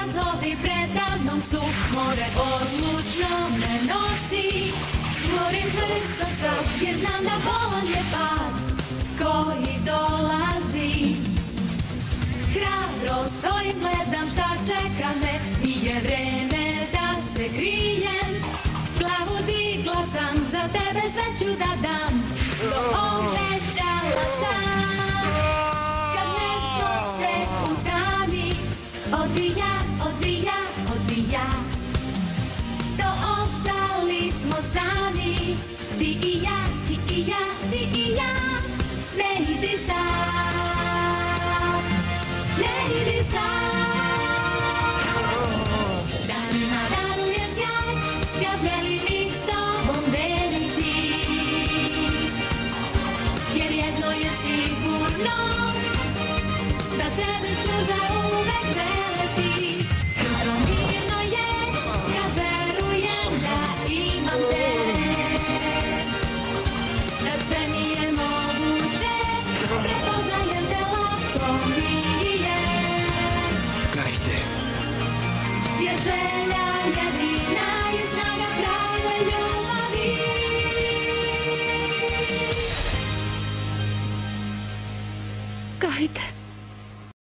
Izazovi predamnom su, more odlučno me nosi. Žurim čvrsto sam, jer znam da bolom je pad koji dolazi. Hrabro stojim, gledam šta čeka me, nije vreme da se krijem. Glavu digla sam, za tebe sve ću da dam, to obećala sam. Kad nešto se u tami odvija, odvija, odvija, to ostali smo sami, ti i ja, ti i ja, ti i ja. Ne idi sad, ne idi sad. Danima daruje sjaj, ja želim ih s tobom deliti, jer jedno je sigurno, da tebe ću zauvek želeti. Jutro mirno je, kad verujem da imam te, da sve mi je moguće, prepoznajem te, lako mi je. Gajte. Jer želja